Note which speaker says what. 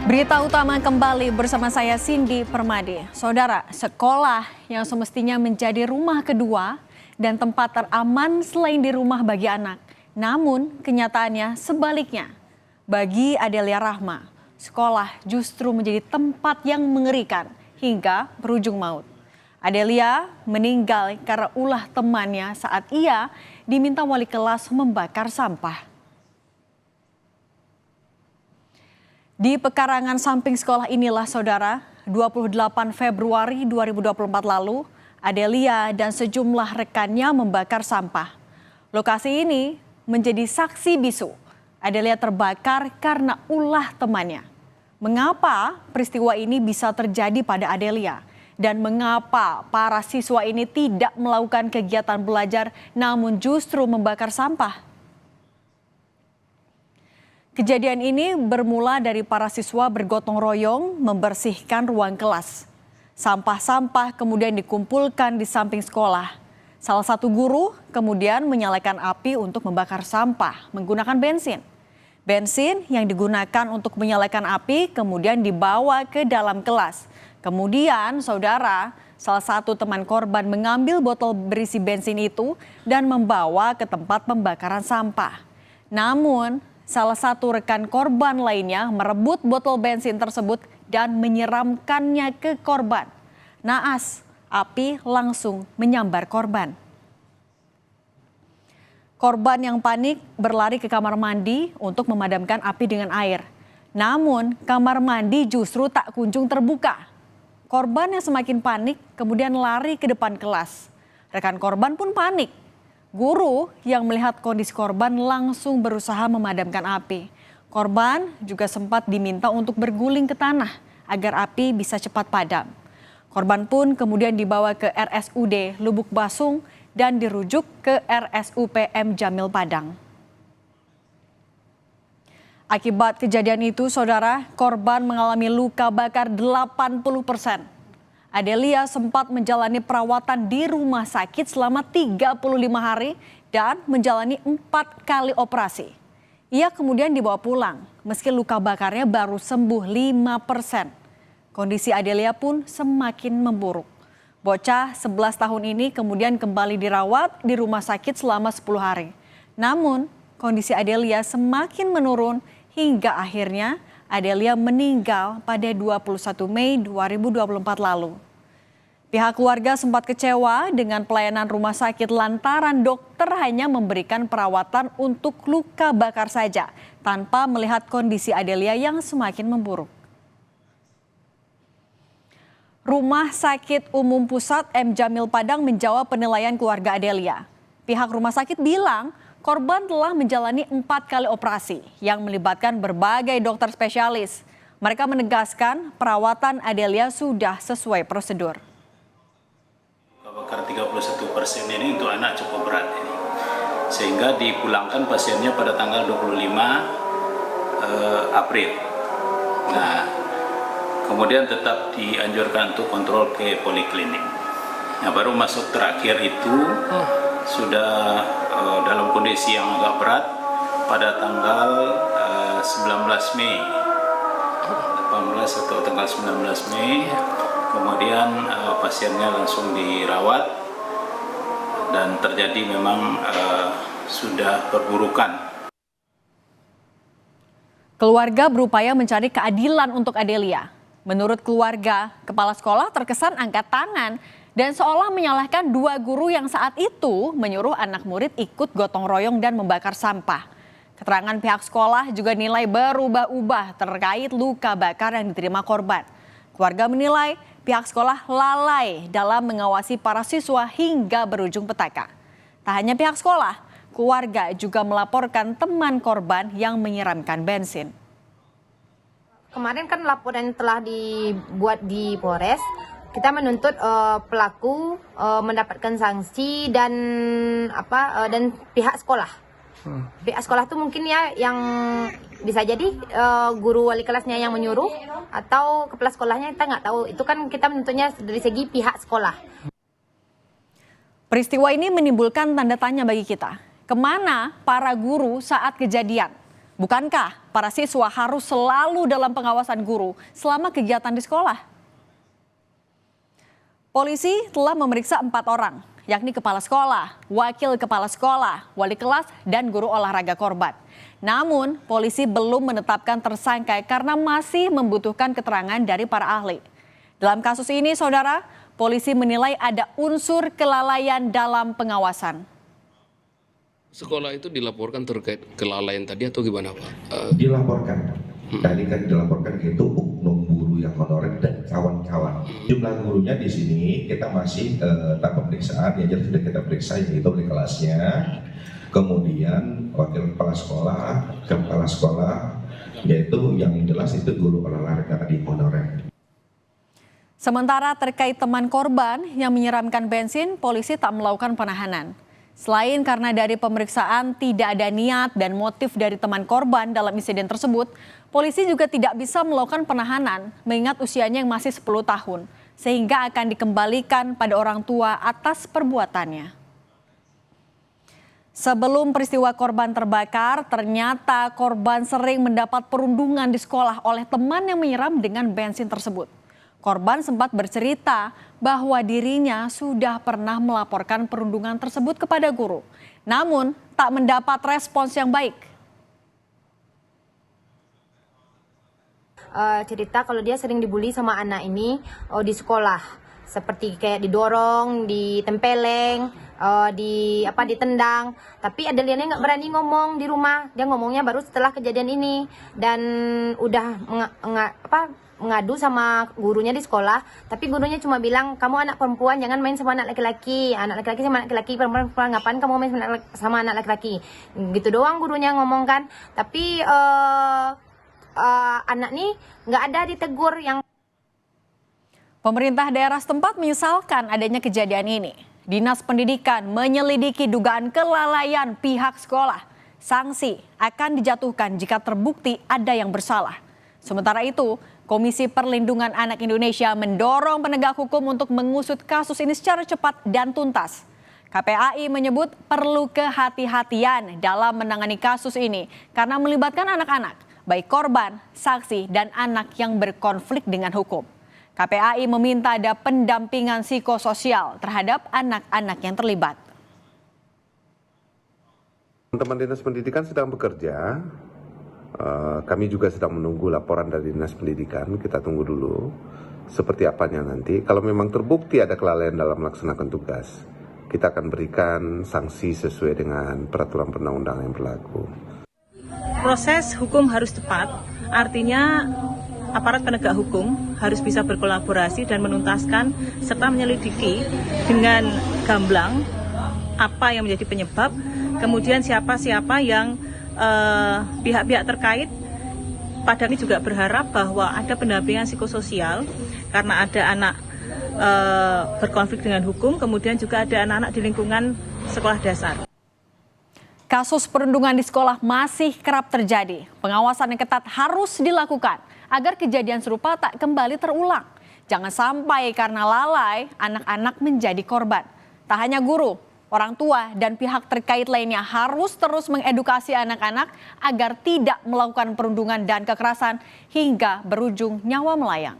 Speaker 1: Berita utama kembali bersama saya Cindy Permadi. Saudara, sekolah yang semestinya menjadi rumah kedua dan tempat teraman selain di rumah bagi anak. Namun kenyataannya sebaliknya. Bagi Adelia Rahma, sekolah justru menjadi tempat yang mengerikan hingga berujung maut. Adelia meninggal karena ulah temannya saat ia diminta wali kelas membakar sampah. Di pekarangan samping sekolah inilah saudara, 28 Februari 2024 lalu, Adelia dan sejumlah rekannya membakar sampah. Lokasi ini menjadi saksi bisu. Adelia terbakar karena ulah temannya. Mengapa peristiwa ini bisa terjadi pada Adelia? Dan mengapa para siswa ini tidak melakukan kegiatan belajar namun justru membakar sampah? Kejadian ini bermula dari para siswa bergotong royong membersihkan ruang kelas. Sampah-sampah kemudian dikumpulkan di samping sekolah. Salah satu guru kemudian menyalakan api untuk membakar sampah menggunakan bensin. Bensin yang digunakan untuk menyalakan api kemudian dibawa ke dalam kelas. Kemudian saudara, salah satu teman korban mengambil botol berisi bensin itu dan membawa ke tempat pembakaran sampah. Namun salah satu rekan korban lainnya merebut botol bensin tersebut dan menyiramkannya ke korban. Naas, api langsung menyambar korban. Korban yang panik berlari ke kamar mandi untuk memadamkan api dengan air. Namun kamar mandi justru tak kunjung terbuka. Korban yang semakin panik kemudian lari ke depan kelas. Rekan korban pun panik. Guru yang melihat kondisi korban langsung berusaha memadamkan api. Korban juga sempat diminta untuk berguling ke tanah agar api bisa cepat padam. Korban pun kemudian dibawa ke RSUD Lubuk Basung dan dirujuk ke RSUPM Jamil Padang. Akibat kejadian itu, saudara, korban mengalami luka bakar 80%. Adelia sempat menjalani perawatan di rumah sakit selama 35 hari dan menjalani 4 kali operasi. Ia kemudian dibawa pulang meski luka bakarnya baru sembuh 5%. Kondisi Adelia pun semakin memburuk. Bocah 11 tahun ini kemudian kembali dirawat di rumah sakit selama 10 hari. Namun kondisi Adelia semakin menurun hingga akhirnya Adelia meninggal pada 21 Mei 2024 lalu. Pihak keluarga sempat kecewa dengan pelayanan rumah sakit lantaran dokter hanya memberikan perawatan untuk luka bakar saja tanpa melihat kondisi Adelia yang semakin memburuk. Rumah Sakit Umum Pusat M. Jamil Padang menjawab penilaian keluarga Adelia. Pihak rumah sakit bilang korban telah menjalani 4 kali operasi yang melibatkan berbagai dokter spesialis. Mereka menegaskan perawatan Adelia sudah sesuai prosedur.
Speaker 2: Bakar 31% ini untuk anak cukup berat ini. Sehingga dipulangkan pasiennya pada tanggal 25 April. Nah, kemudian tetap dianjurkan untuk kontrol ke poliklinik. Nah, baru masuk terakhir itu sudah dalam kondisi yang agak berat pada tanggal 19 Mei. 18 atau tanggal 19 Mei. Kemudian pasiennya langsung dirawat dan terjadi memang sudah perburukan.
Speaker 1: Keluarga berupaya mencari keadilan untuk Adelia. Menurut keluarga, kepala sekolah terkesan angkat tangan dan seolah menyalahkan 2 guru yang saat itu menyuruh anak murid ikut gotong royong dan membakar sampah. Keterangan pihak sekolah juga nilai berubah-ubah terkait luka bakar yang diterima korban. Keluarga menilai pihak sekolah lalai dalam mengawasi para siswa hingga berujung petaka. Tak hanya pihak sekolah, keluarga juga melaporkan teman korban yang menyiramkan bensin.
Speaker 3: Kemarin kan laporan telah dibuat di Polres. Kita menuntut pelaku mendapatkan sanksi dan dan pihak sekolah. Pihak sekolah tuh mungkin ya yang bisa jadi guru wali kelasnya yang menyuruh atau kepala sekolahnya, kita nggak tahu. Itu kan kita menuntutnya dari segi pihak sekolah.
Speaker 1: Peristiwa ini menimbulkan tanda tanya bagi kita. Kemana para guru saat kejadian? Bukankah para siswa harus selalu dalam pengawasan guru selama kegiatan di sekolah. Polisi telah memeriksa 4 orang, yakni kepala sekolah, wakil kepala sekolah, wali kelas, dan guru olahraga korban. Namun, polisi belum menetapkan tersangka karena masih membutuhkan keterangan dari para ahli. Dalam kasus ini, saudara, polisi menilai ada unsur kelalaian dalam pengawasan.
Speaker 4: Sekolah itu dilaporkan terkait kelalaian tadi atau gimana, Pak?
Speaker 5: Dilaporkan. Tadi kan dilaporkan itu oknum guru yang honorer dan kawan-kawan. Jumlah gurunya di sini kita masih tahap pemeriksaan, ya jadi sudah kita periksa yaitu wali kelasnya, kemudian wakil kepala sekolah, yaitu yang jelas itu guru olahraga di honorer.
Speaker 1: Sementara terkait teman korban yang menyiramkan bensin, polisi tak melakukan penahanan. Selain karena dari pemeriksaan tidak ada niat dan motif dari teman korban dalam insiden tersebut, polisi juga tidak bisa melakukan penahanan mengingat usianya yang masih 10 tahun, sehingga akan dikembalikan pada orang tua atas perbuatannya. Sebelum peristiwa korban terbakar, ternyata korban sering mendapat perundungan di sekolah oleh teman yang menyiram dengan bensin tersebut. Korban sempat bercerita bahwa dirinya sudah pernah melaporkan perundungan tersebut kepada guru, namun tak mendapat respons yang baik.
Speaker 3: Cerita kalau dia sering dibully sama anak ini di sekolah, seperti kayak didorong, ditempeleng, ditendang. Tapi Adeliana nggak berani ngomong di rumah, dia ngomongnya baru setelah kejadian ini dan udah mengadu sama gurunya di sekolah, tapi gurunya cuma bilang, kamu anak perempuan jangan main sama anak laki-laki sama anak laki-laki, perempuan ngapain kamu main sama anak laki-laki, gitu doang gurunya ngomong kan. Tapi anak nih nggak ada ditegur. Yang
Speaker 1: Pemerintah daerah setempat menyesalkan adanya kejadian ini. Dinas Pendidikan menyelidiki dugaan kelalaian pihak sekolah. Sanksi akan dijatuhkan jika terbukti ada yang bersalah. Sementara itu, Komisi Perlindungan Anak Indonesia mendorong penegak hukum untuk mengusut kasus ini secara cepat dan tuntas. KPAI menyebut perlu kehati-hatian dalam menangani kasus ini karena melibatkan anak-anak, baik korban, saksi, dan anak yang berkonflik dengan hukum. KPAI meminta ada pendampingan psikososial terhadap anak-anak yang terlibat.
Speaker 6: Teman-teman Dinas Pendidikan sedang bekerja. Kami juga sedang menunggu laporan dari Dinas Pendidikan. Kita tunggu dulu seperti apanya nanti. Kalau memang terbukti ada kelalaian dalam melaksanakan tugas, kita akan berikan sanksi sesuai dengan peraturan perundang-undangan yang berlaku.
Speaker 7: Proses hukum harus tepat, artinya aparat penegak hukum harus bisa berkolaborasi dan menuntaskan serta menyelidiki dengan gamblang apa yang menjadi penyebab, kemudian siapa-siapa yang pihak-pihak terkait. Pada ini juga berharap bahwa ada pendampingan psikososial karena ada anak berkonflik dengan hukum, kemudian juga ada anak-anak di lingkungan sekolah dasar.
Speaker 1: Kasus perundungan di sekolah masih kerap terjadi. Pengawasan yang ketat harus dilakukan agar kejadian serupa tak kembali terulang. Jangan sampai karena lalai anak-anak menjadi korban. Tak hanya guru, orang tua dan pihak terkait lainnya harus terus mengedukasi anak-anak agar tidak melakukan perundungan dan kekerasan hingga berujung nyawa melayang.